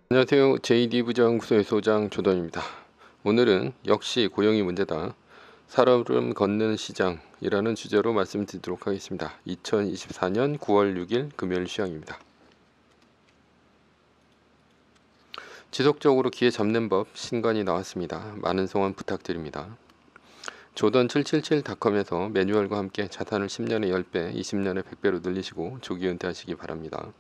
안녕하세요. JD부장구소의 소장 조던입니다. 오늘은 역시 고용이 문제다. 살얼음 걷는 시장이라는 주제로 말씀드리도록 하겠습니다. 2024년 9월 6일 금요일 시황입니다. 지속적으로 기회 잡는 법 신간이 나왔습니다. 많은 성원 부탁드립니다. 조던777.com에서 매뉴얼과 함께 자산을 10년에 10배, 20년에 100배로 늘리시고 조기 은퇴하시기 바랍니다.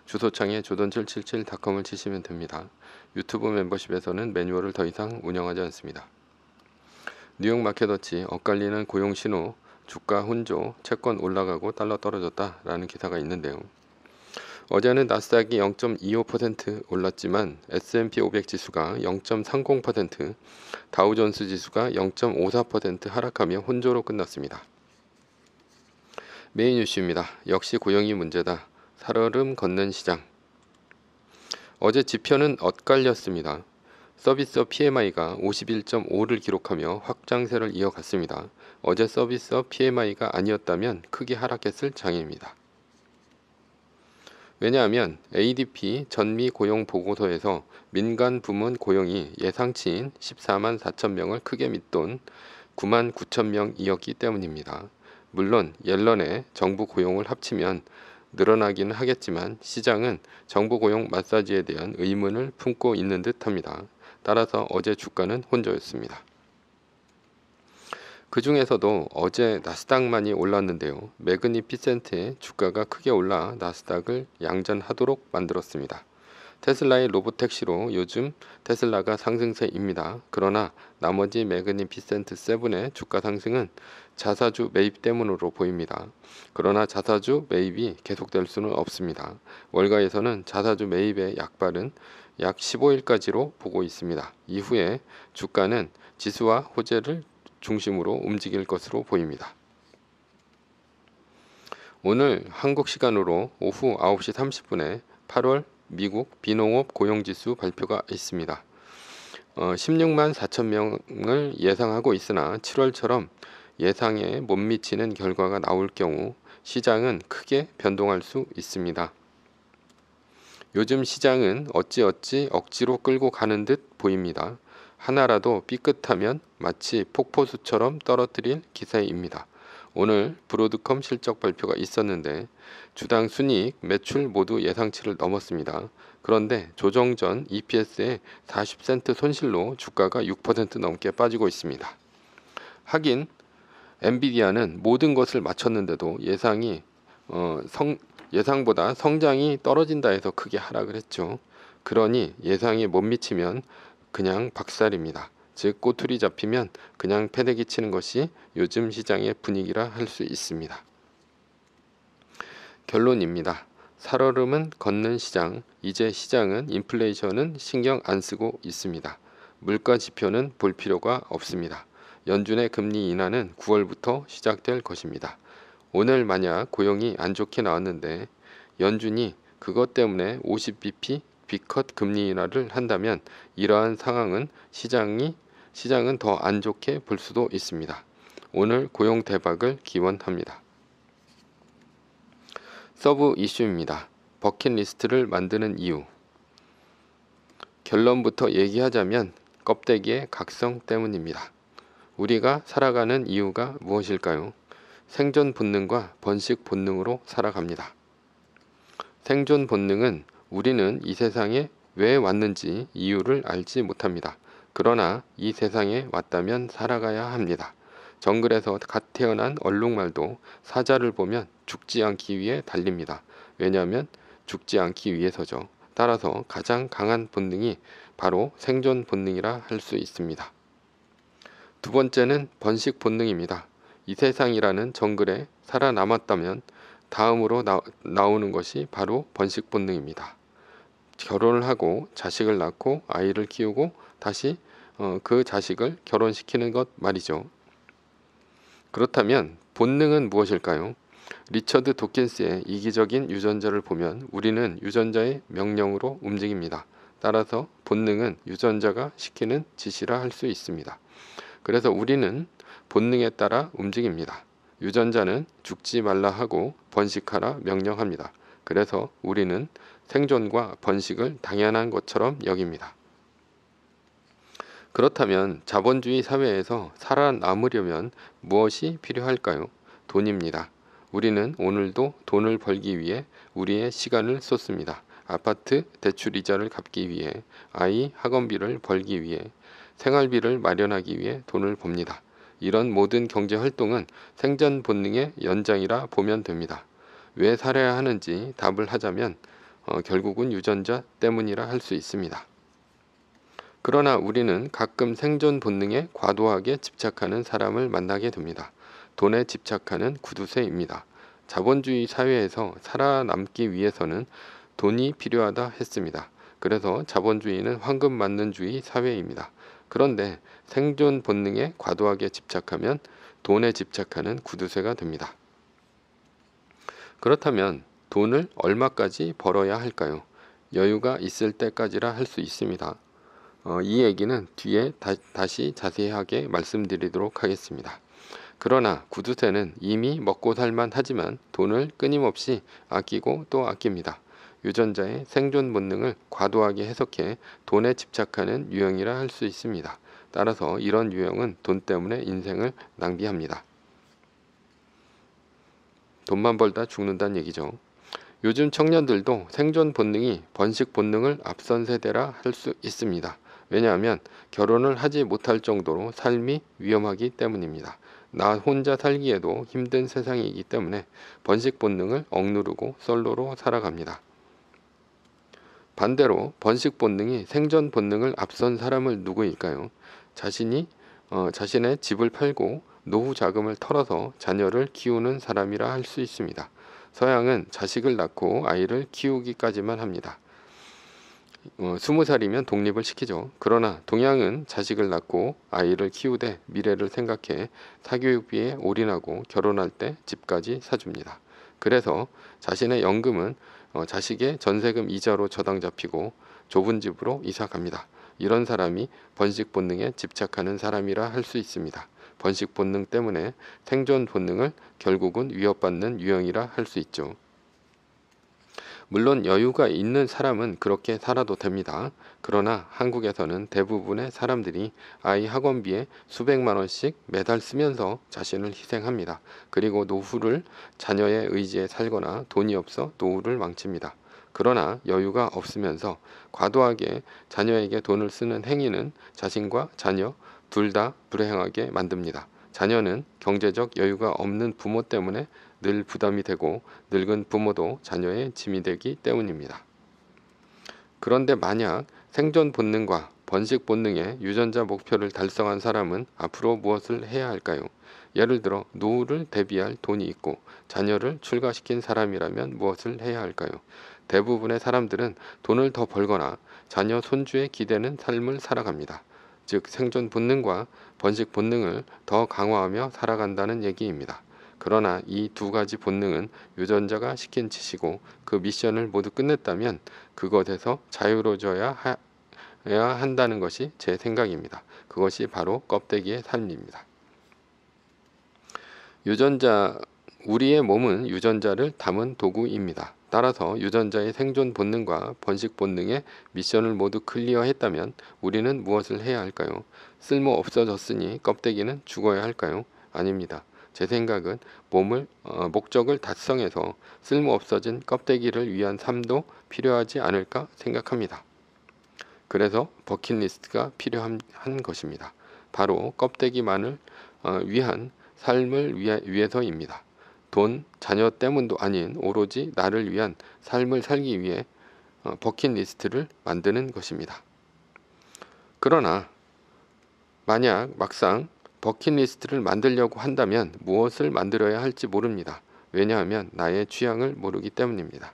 주소창에 조던777.com을 치시면 됩니다. 유튜브 멤버십에서는 매뉴얼을 더 이상 운영하지 않습니다. 뉴욕 마켓워치 엇갈리는 고용 신호, 주가 혼조, 채권 올라가고 달러 떨어졌다 라는 기사가 있는데요. 어제는 나스닥이 0.25% 올랐지만 S&P 500 지수가 0.30%, 다우존스 지수가 0.54% 하락하며 혼조로 끝났습니다. 메인 이슈입니다. 역시 고용이 문제다. 살얼음 걷는 시장. 어제 지표는 엇갈렸습니다. 서비스업 PMI가 51.5를 기록하며 확장세를 이어갔습니다. 어제 서비스업 PMI가 아니었다면 크게 하락했을 장입니다. 왜냐하면 ADP 전미 고용 보고서에서 민간 부문 고용이 예상치인 14만 4천 명을 크게 밑돈 9만 9천 명이었기 때문입니다. 물론 옐런의 정부 고용을 합치면 늘어나기는 하겠지만 시장은 정부 고용 마사지에 대한 의문을 품고 있는 듯합니다. 따라서 어제 주가는 혼조였습니다. 그 중에서도 어제 나스닥만이 올랐는데요. 매그니피센트의 주가가 크게 올라 나스닥을 양전하도록 만들었습니다. 테슬라의 로보택시로 요즘 테슬라가 상승세입니다. 그러나 나머지 매그니피센트 7의 주가 상승은 자사주 매입 때문으로 보입니다. 그러나 자사주 매입이 계속될 수는 없습니다. 월가에서는 자사주 매입의 약발은 약 15일까지로 보고 있습니다. 이후에 주가는 지수와 호재를 중심으로 움직일 것으로 보입니다. 오늘 한국 시간으로 오후 9시 30분에 8월 미국 비농업 고용지수 발표가 있습니다. 16만 4천 명을 예상하고 있으나 7월처럼 예상에 못 미치는 결과가 나올 경우 시장은 크게 변동할 수 있습니다. 요즘 시장은 어찌어찌 억지로 끌고 가는 듯 보입니다. 하나라도 삐끗하면 마치 폭포수처럼 떨어뜨릴 기세입니다. 오늘 브로드컴 실적 발표가 있었는데 주당 순이익, 매출 모두 예상치를 넘었습니다. 그런데 조정 전 EPS에 40센트 손실로 주가가 6% 넘게 빠지고 있습니다. 하긴 엔비디아는 모든 것을 맞췄는데도 예상보다 성장이 떨어진다 해서 크게 하락을 했죠. 그러니 예상에 못 미치면 그냥 박살입니다. 즉 꼬투리 잡히면 그냥 패대기 치는 것이 요즘 시장의 분위기라 할 수 있습니다. 결론입니다. 살얼음은 걷는 시장. 이제 시장은 인플레이션은 신경 안 쓰고 있습니다. 물가 지표는 볼 필요가 없습니다. 연준의 금리 인하는 9월부터 시작될 것입니다. 오늘 만약 고용이 안 좋게 나왔는데 연준이 그것 때문에 50bp B컷 금리 인하를 한다면 이러한 상황은 시장은 더 안 좋게 볼 수도 있습니다. 오늘 고용 대박을 기원합니다. 서브 이슈입니다. 버킷리스트를 만드는 이유. 결론부터 얘기하자면 껍데기의 각성 때문입니다. 우리가 살아가는 이유가 무엇일까요? 생존 본능과 번식 본능으로 살아갑니다. 생존 본능은 우리는 이 세상에 왜 왔는지 이유를 알지 못합니다. 그러나 이 세상에 왔다면 살아가야 합니다. 정글에서 갓 태어난 얼룩말도 사자를 보면 죽지 않기 위해 달립니다. 왜냐하면 죽지 않기 위해서죠. 따라서 가장 강한 본능이 바로 생존 본능이라 할 수 있습니다. 두 번째는 번식 본능입니다. 이 세상이라는 정글에 살아남았다면 다음으로 나오는 것이 바로 번식 본능입니다. 결혼을 하고 자식을 낳고 아이를 키우고 다시 그 자식을 결혼시키는 것 말이죠. 그렇다면 본능은 무엇일까요? 리처드 도킨스의 이기적인 유전자를 보면 우리는 유전자의 명령으로 움직입니다. 따라서 본능은 유전자가 시키는 짓이라 할 수 있습니다. 그래서 우리는 본능에 따라 움직입니다. 유전자는 죽지 말라 하고 번식하라 명령합니다. 그래서 우리는 생존과 번식을 당연한 것처럼 여깁니다. 그렇다면 자본주의 사회에서 살아남으려면 무엇이 필요할까요? 돈입니다. 우리는 오늘도 돈을 벌기 위해 우리의 시간을 쏟습니다. 아파트 대출 이자를 갚기 위해, 아이 학원비를 벌기 위해, 생활비를 마련하기 위해 돈을 법니다. 이런 모든 경제 활동은 생존 본능의 연장이라 보면 됩니다. 왜 살아야 하는지 답을 하자면 결국은 유전자 때문이라 할 수 있습니다. 그러나 우리는 가끔 생존 본능에 과도하게 집착하는 사람을 만나게 됩니다. 돈에 집착하는 구두쇠입니다. 자본주의 사회에서 살아남기 위해서는 돈이 필요하다 했습니다. 그래서 자본주의는 황금 맞는주의 사회입니다. 그런데 생존 본능에 과도하게 집착하면 돈에 집착하는 구두쇠가 됩니다. 그렇다면 돈을 얼마까지 벌어야 할까요? 여유가 있을 때까지라 할 수 있습니다. 이 얘기는 뒤에 다시 자세하게 말씀드리도록 하겠습니다. 그러나 구두쇠는 이미 먹고 살만 하지만 돈을 끊임없이 아끼고 또 아낍니다. 유전자의 생존 본능을 과도하게 해석해 돈에 집착하는 유형이라 할 수 있습니다. 따라서 이런 유형은 돈 때문에 인생을 낭비합니다. 돈만 벌다 죽는다는 얘기죠. 요즘 청년들도 생존 본능이 번식 본능을 앞선 세대라 할 수 있습니다. 왜냐하면 결혼을 하지 못할 정도로 삶이 위험하기 때문입니다. 나 혼자 살기에도 힘든 세상이기 때문에 번식 본능을 억누르고 솔로로 살아갑니다. 반대로 번식 본능이 생존 본능을 앞선 사람은 누구일까요? 자신의 집을 팔고 노후 자금을 털어서 자녀를 키우는 사람이라 할 수 있습니다. 서양은 자식을 낳고 아이를 키우기까지만 합니다. 20살이면 독립을 시키죠. 그러나 동양은 자식을 낳고 아이를 키우되 미래를 생각해 사교육비에 올인하고 결혼할 때 집까지 사줍니다. 그래서 자신의 연금은 자식의 전세금 이자로 저당 잡히고 좁은 집으로 이사 갑니다. 이런 사람이 번식 본능에 집착하는 사람이라 할 수 있습니다. 번식 본능 때문에 생존 본능을 결국은 위협받는 유형이라 할 수 있죠. 물론 여유가 있는 사람은 그렇게 살아도 됩니다. 그러나 한국에서는 대부분의 사람들이 아이 학원비에 수백만 원씩 매달 쓰면서 자신을 희생합니다. 그리고 노후를 자녀의 의지에 살거나 돈이 없어 노후를 망칩니다. 그러나 여유가 없으면서 과도하게 자녀에게 돈을 쓰는 행위는 자신과 자녀 둘 다 불행하게 만듭니다. 자녀는 경제적 여유가 없는 부모 때문에 늘 부담이 되고 늙은 부모도 자녀의 짐이 되기 때문입니다. 그런데 만약 생존 본능과 번식 본능의 유전자 목표를 달성한 사람은 앞으로 무엇을 해야 할까요? 예를 들어 노후를 대비할 돈이 있고 자녀를 출가시킨 사람이라면 무엇을 해야 할까요? 대부분의 사람들은 돈을 더 벌거나 자녀 손주에 기대는 삶을 살아갑니다. 즉 생존 본능과 번식 본능을 더 강화하며 살아간다는 얘기입니다. 그러나 이 두 가지 본능은 유전자가 시킨 짓이고 그 미션을 모두 끝냈다면 그것에서 자유로워져야 한다는 것이 제 생각입니다. 그것이 바로 껍데기의 삶입니다. 우리의 몸은 유전자를 담은 도구입니다. 따라서 유전자의 생존 본능과 번식 본능의 미션을 모두 클리어했다면 우리는 무엇을 해야 할까요? 쓸모 없어졌으니 껍데기는 죽어야 할까요? 아닙니다. 제 생각은 목적을 달성해서 쓸모 없어진 껍데기를 위한 삶도 필요하지 않을까 생각합니다. 그래서 버킷리스트가 필요한 것입니다. 바로 껍데기만을 위한 삶을 위해서입니다. 돈, 자녀 때문도 아닌 오로지 나를 위한 삶을 살기 위해 버킷리스트를 만드는 것입니다. 그러나 만약 막상 버킷리스트를 만들려고 한다면 무엇을 만들어야 할지 모릅니다. 왜냐하면 나의 취향을 모르기 때문입니다.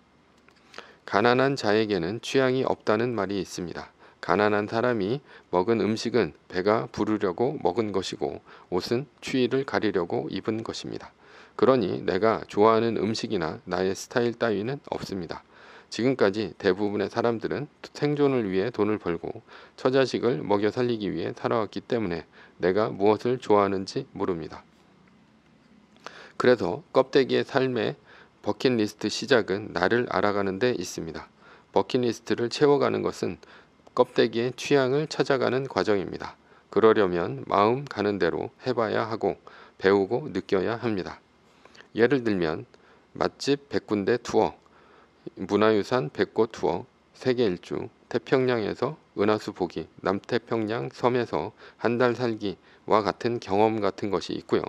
가난한 자에게는 취향이 없다는 말이 있습니다. 가난한 사람이 먹은 음식은 배가 부르려고 먹은 것이고 옷은 추위를 가리려고 입은 것입니다. 그러니 내가 좋아하는 음식이나 나의 스타일 따위는 없습니다. 지금까지 대부분의 사람들은 생존을 위해 돈을 벌고 처자식을 먹여 살리기 위해 살아왔기 때문에 내가 무엇을 좋아하는지 모릅니다. 그래서 껍데기의 삶의 버킷리스트 시작은 나를 알아가는 데 있습니다. 버킷리스트를 채워가는 것은 껍데기의 취향을 찾아가는 과정입니다. 그러려면 마음 가는 대로 해봐야 하고 배우고 느껴야 합니다. 예를 들면 맛집 100군데 투어, 문화유산 100곳 투어, 세계 일주, 태평양에서 은하수 보기, 남태평양 섬에서 한 달 살기와 같은 경험 같은 것이 있고요.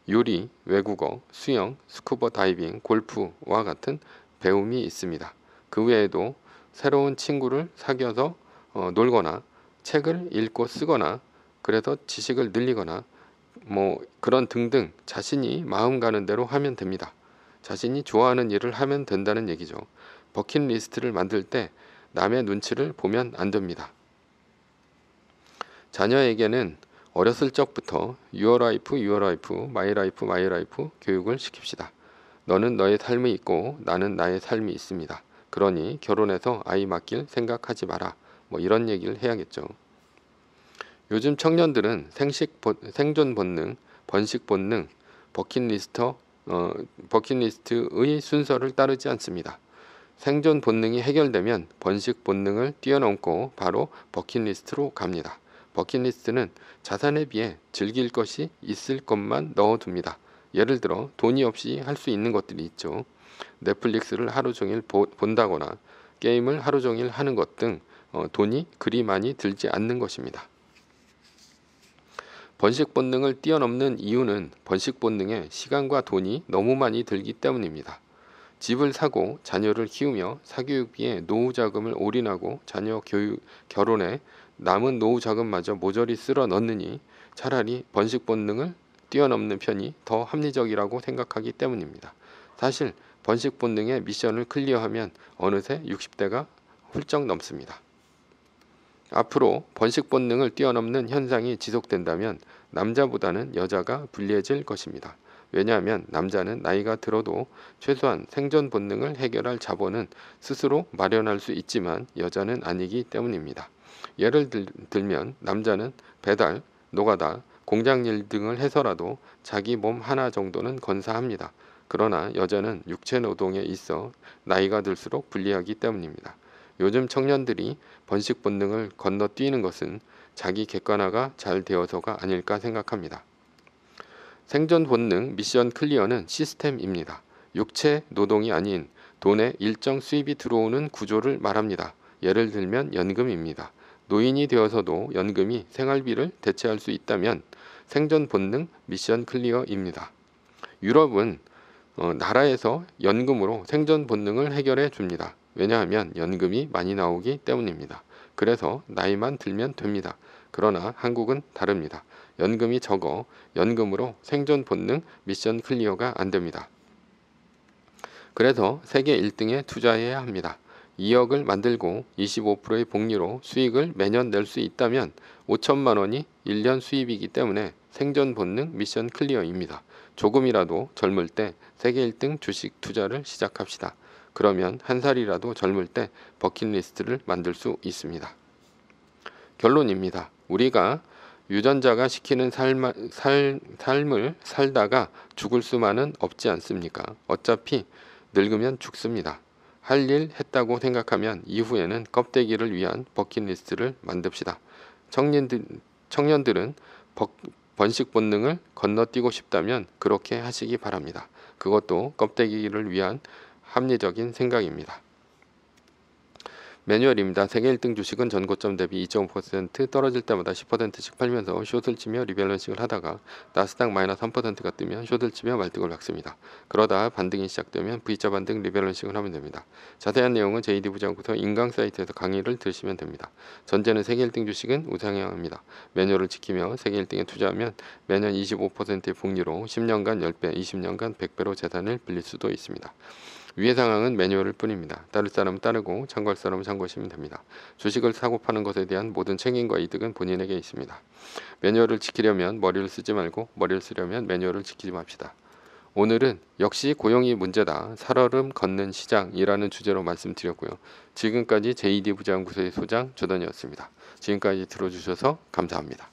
요리, 외국어, 수영, 스쿠버 다이빙, 골프와 같은 배움이 있습니다. 그 외에도 새로운 친구를 사귀어서 놀거나 책을 읽고 쓰거나 그래서 지식을 늘리거나 그런 등등 자신이 마음 가는 대로 하면 됩니다. 자신이 좋아하는 일을 하면 된다는 얘기죠. 버킷리스트를 만들 때 남의 눈치를 보면 안 됩니다. 자녀에게는 어렸을 적부터 Your life, your life, my life, my life 교육을 시킵시다. 너는 너의 삶이 있고 나는 나의 삶이 있습니다. 그러니 결혼해서 아이 맡길 생각하지 마라. 이런 얘기를 해야겠죠. 요즘 청년들은 생존 본능, 번식 본능, 버킷리스트의 순서를 따르지 않습니다. 생존 본능이 해결되면 번식 본능을 뛰어넘고 바로 버킷리스트로 갑니다. 버킷리스트는 자산에 비해 즐길 것이 있을 것만 넣어둡니다. 예를 들어 돈이 없이 할 수 있는 것들이 있죠. 넷플릭스를 하루 종일 본다거나 게임을 하루 종일 하는 것 등 돈이 그리 많이 들지 않는 것입니다. 번식 본능을 뛰어넘는 이유는 번식 본능에 시간과 돈이 너무 많이 들기 때문입니다. 집을 사고 자녀를 키우며 사교육비에 노후 자금을 올인하고 자녀 결혼에 남은 노후 자금마저 모조리 쓸어 넣느니 차라리 번식 본능을 뛰어넘는 편이 더 합리적이라고 생각하기 때문입니다. 사실 번식 본능의 미션을 클리어하면 어느새 60대가 훌쩍 넘습니다. 앞으로 번식 본능을 뛰어넘는 현상이 지속된다면 남자보다는 여자가 불리해질 것입니다. 왜냐하면 남자는 나이가 들어도 최소한 생존 본능을 해결할 자본은 스스로 마련할 수 있지만 여자는 아니기 때문입니다. 예를 들면 남자는 배달, 노가다, 공장일 등을 해서라도 자기 몸 하나 정도는 건사합니다. 그러나 여자는 육체 노동에 있어 나이가 들수록 불리하기 때문입니다. 요즘 청년들이 번식 본능을 건너뛰는 것은 자기 객관화가 잘 되어서가 아닐까 생각합니다. 생존 본능 미션 클리어는 시스템입니다. 육체 노동이 아닌 돈의 일정 수입이 들어오는 구조를 말합니다. 예를 들면 연금입니다. 노인이 되어서도 연금이 생활비를 대체할 수 있다면 생존 본능 미션 클리어입니다. 유럽은 나라에서 연금으로 생존 본능을 해결해 줍니다. 왜냐하면 연금이 많이 나오기 때문입니다. 그래서 나이만 들면 됩니다. 그러나 한국은 다릅니다. 연금이 적어 연금으로 생존 본능 미션 클리어가 안 됩니다. 그래서 세계 1등에 투자해야 합니다. 2억을 만들고 25%의 복리로 수익을 매년 낼 수 있다면 5천만 원이 1년 수입이기 때문에 생존 본능 미션 클리어입니다. 조금이라도 젊을 때 세계 1등 주식 투자를 시작합시다. 그러면 한 살이라도 젊을 때 버킷리스트를 만들 수 있습니다. 결론입니다. 우리가 유전자가 시키는 삶을 살다가 죽을 수만은 없지 않습니까? 어차피 늙으면 죽습니다. 할 일 했다고 생각하면 이후에는 껍데기를 위한 버킷리스트를 만듭시다. 청년들은 번식 본능을 건너뛰고 싶다면 그렇게 하시기 바랍니다. 그것도 껍데기를 위한 합리적인 생각입니다. 매뉴얼입니다. 세계 1등 주식은 전고점 대비 2.5% 떨어질 때마다 10%씩 팔면서 숏을 치며 리밸런싱을 하다가 나스닥 마이너스 3%가 뜨면 숏을 치며 말뚝을 박습니다. 그러다 반등이 시작되면 V자 반등 리밸런싱을 하면 됩니다. 자세한 내용은 JD 부장구서 인강 사이트에서 강의를 들으시면 됩니다. 전제는 세계 1등 주식은 우상해야 합니다. 매뉴얼을 지키며 세계 1등에 투자하면 매년 25%의 복리로 10년간 10배, 20년간 100배로 재산을 불릴 수도 있습니다. 위의 상황은 매뉴얼일 뿐입니다. 따를 사람은 따르고 참고할 사람은 참고하시면 됩니다. 주식을 사고 파는 것에 대한 모든 책임과 이득은 본인에게 있습니다. 매뉴얼을 지키려면 머리를 쓰지 말고 머리를 쓰려면 매뉴얼을 지키지 맙시다. 오늘은 역시 고용이 문제다. 살얼음 걷는 시장이라는 주제로 말씀드렸고요. 지금까지 JD 부장구소의 소장 조던이었습니다. 지금까지 들어주셔서 감사합니다.